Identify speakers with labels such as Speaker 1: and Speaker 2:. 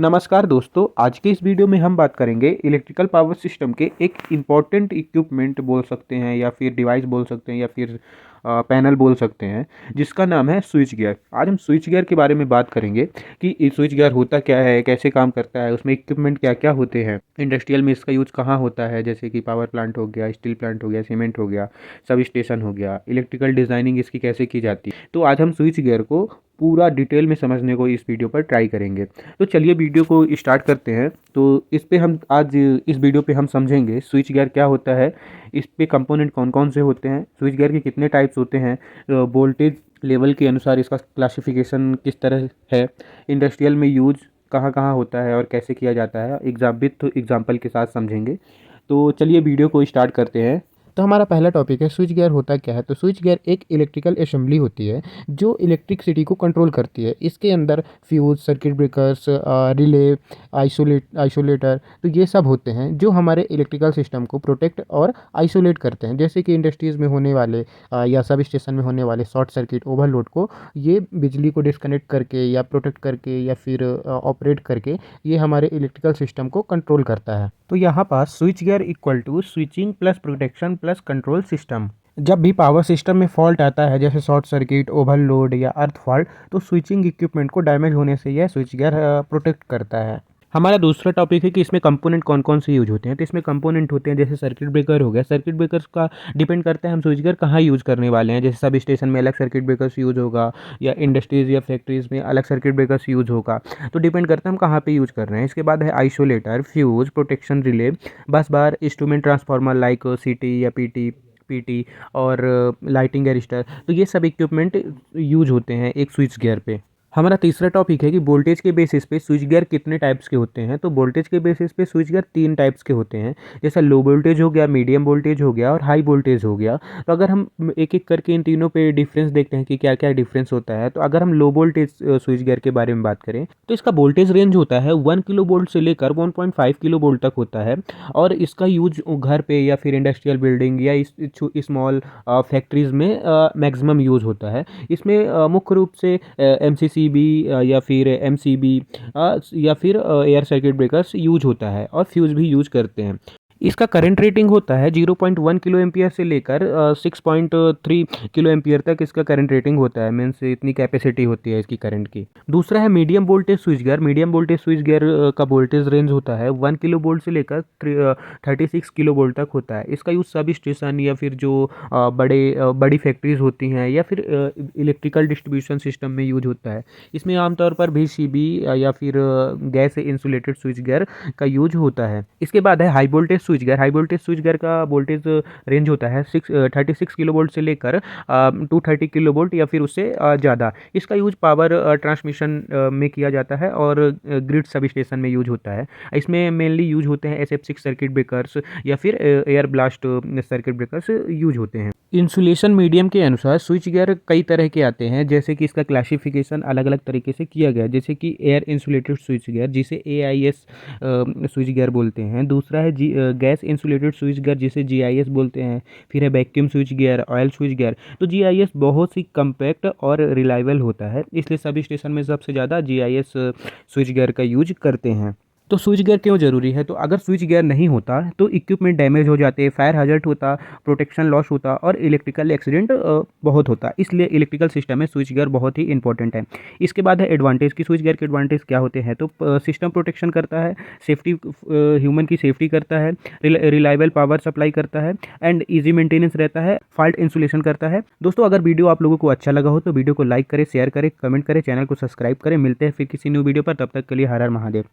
Speaker 1: नमस्कार दोस्तों, आज के इस वीडियो में हम बात करेंगे इलेक्ट्रिकल पावर सिस्टम के एक इम्पॉर्टेंट इक्विपमेंट बोल सकते हैं या फिर डिवाइस बोल सकते हैं या फिर पैनल बोल सकते हैं, जिसका नाम है स्विच गियर। आज हम स्विच गियर के बारे में बात करेंगे कि ये स्विच गियर होता क्या है, कैसे काम करता है, उसमें इक्विपमेंट क्या क्या होते हैं, इंडस्ट्रियल में इसका यूज़ कहाँ होता है, जैसे कि पावर प्लांट हो गया, स्टील प्लांट हो गया, सीमेंट हो गया, सब स्टेशन हो गया, इलेक्ट्रिकल डिज़ाइनिंग इसकी कैसे की जाती है। तो आज हम स्विच गियर को पूरा डिटेल में समझने को इस वीडियो पर ट्राई करेंगे। तो चलिए वीडियो को स्टार्ट करते हैं। तो इस पे हम आज इस वीडियो पे हम समझेंगे स्विच गियर क्या होता है, इस पे कंपोनेंट कौन कौन से होते हैं, स्विच गियर के कितने टाइप्स होते हैं, वोल्टेज लेवल के अनुसार इसका क्लासिफिकेशन किस तरह है, इंडस्ट्रियल में यूज कहाँ कहाँ होता है और कैसे किया जाता है, एग्जाम्पल के साथ समझेंगे। तो चलिए वीडियो को स्टार्ट करते हैं।
Speaker 2: तो हमारा पहला टॉपिक है स्विच गियर होता क्या है। तो स्विच गियर एक इलेक्ट्रिकल असेंबली होती है जो इलेक्ट्रिसिटी को कंट्रोल करती है। इसके अंदर fuse, circuit breakers, relay, isolator, तो ये सब होते हैं जो हमारे इलेक्ट्रिकल सिस्टम को प्रोटेक्ट और आइसोलेट करते हैं। जैसे कि इंडस्ट्रीज़ में होने वाले या सब स्टेशन में होने वाले शॉर्ट सर्किट, ओवरलोड को ये बिजली को डिस्कनेक्ट करके या प्रोटेक्ट करके या फिर ऑपरेट करके ये हमारे इलेक्ट्रिकल सिस्टम को कंट्रोल करता है। तो यहाँ पास switch gear equal to switching plus protection plus control system. जब भी पावर सिस्टम में फॉल्ट आता है, जैसे शॉर्ट सर्किट, ओवरलोड या अर्थ फॉल्ट, तो स्विचिंग इक्विपमेंट को डैमेज होने से यह स्विच गियर प्रोटेक्ट करता है। हमारा दूसरा टॉपिक है कि इसमें कंपोनेंट कौन कौन से यूज होते हैं। तो इसमें कंपोनेंट होते हैं जैसे सर्किट ब्रेकर हो गया। सर्किट ब्रेकर्स का डिपेंड करता है हम स्विच गियर कहाँ यूज़ करने वाले हैं। जैसे सब स्टेशन में अलग सर्किट ब्रेकर्स यूज़ होगा या इंडस्ट्रीज़ या फैक्ट्रीज़ में अलग सर्किट ब्रेकर्स यूज़ होगा। तो डिपेंड करता है हम कहाँ पे यूज़ कर रहे हैं। इसके बाद है आइसोलेटर, फ्यूज, प्रोटेक्शन रिले, बस बार, इंस्ट्रूमेंट ट्रांसफार्मर लाइक सीटी या पीटी और लाइटिंग एरिस्टर। तो ये सब इक्विपमेंट यूज होते हैं एक स्विच गियर पे। हमारा तीसरा टॉपिक है कि वोल्टेज के बेसिस पे स्विच गियर कितने टाइप्स के होते हैं। तो वोल्टेज के बेसिस पे स्विच गियर 3 टाइप्स के होते हैं, जैसा लो वोल्टेज हो गया, मीडियम वोल्टेज हो गया और हाई वोल्टेज हो गया। तो अगर हम एक एक करके इन तीनों पे डिफरेंस देखते हैं कि क्या क्या डिफरेंस होता है। तो अगर हम लो वोल्टेज स्विच गियर के बारे में बात करें तो इसका वोल्टेज रेंज होता है 1 किलो वोल्ट से लेकर 1.5 किलो वोल्ट तक होता है और इसका यूज घर पे या फिर इंडस्ट्रियल बिल्डिंग या स्मॉल फैक्ट्रीज में मैक्सिमम यूज होता है। इसमें मुख्य रूप से MCCB या फिर MCB या फिर एयर सर्किट ब्रेकर्स यूज होता है और फ्यूज भी यूज करते हैं। इसका करंट रेटिंग होता है 0.1 किलो एम्पियर से लेकर 6.3 किलो एम्पियर तक इसका करंट रेटिंग होता है। मीन्स इतनी कैपेसिटी होती है इसकी करंट की। दूसरा है medium voltage switch gear. Medium voltage switch gear का वोल्टेज रेंज होता है 1 किलो वोल्ट से लेकर 36 किलो वोल्ट तक होता है। इसका यूज सब स्टेशन या फिर जो बड़ी फैक्ट्रीज होती हैं या फिर इलेक्ट्रिकल डिस्ट्रीब्यूशन सिस्टम में यूज होता है। इसमें आमतौर पर VCB या फिर गैस इंसुलेटेड स्विच गियर का यूज होता है। इसके बाद है high voltage switch gear. High voltage switch gear का वोल्टेज रेंज होता है 36 किलो वोल्ट से लेकर 230 किलो वोल्ट या फिर उससे ज़्यादा। इसका यूज पावर ट्रांसमिशन में किया जाता है और ग्रिड सब स्टेशन में यूज होता है। इसमें मेनली यूज होते हैं SF6 सर्किट ब्रेकर्स या फिर air blast circuit breakers use होते हैं। इंसुलेशन मीडियम के अनुसार स्विच गियर कई तरह के आते हैं, जैसे कि इसका क्लासिफिकेशन अलग अलग तरीके से किया गया है। जैसे कि एयर इंसुलेटेड स्विच गियर जिसे AIS स्विच गियर बोलते हैं। दूसरा है गैस इंसुलेटेड स्विच गियर जिसे GIS बोलते हैं। फिर है vacuum switch gear, oil switch gear. तो GIS बहुत ही कम्पैक्ट और रिलायबल होता है, इसलिए सभी स्टेशन में सबसे ज़्यादा GIS स्विच गियर का यूज करते हैं। तो स्विच गियर क्यों ज़रूरी है? तो अगर स्विच गियर नहीं होता तो इक्विपमेंट डैमेज हो जाते, फायर हैजर्ड होता, प्रोटेक्शन लॉस होता और इलेक्ट्रिकल एक्सीडेंट बहुत होता। इसलिए इलेक्ट्रिकल सिस्टम में स्विच गियर बहुत ही इंपॉर्टेंट है। इसके बाद है एडवांटेज की स्विच गियर के एडवांटेज क्या होते हैं। तो सिस्टम प्रोटेक्शन करता है, सेफ्टी, ह्यूमन की सेफ्टी करता है, रिलायबल पावर सप्लाई करता है एंड ईजी मेंटेनेंस रहता है, फॉल्ट इंसुलेशन करता है। दोस्तों, अगर वीडियो आप लोगों को अच्छा लगा हो तो वीडियो को लाइक करें, शेयर करें, कमेंट करें, चैनल को सब्सक्राइब करें। मिलते हैं फिर किसी न्यू वीडियो पर, तब तक के लिए हर हर महादेव।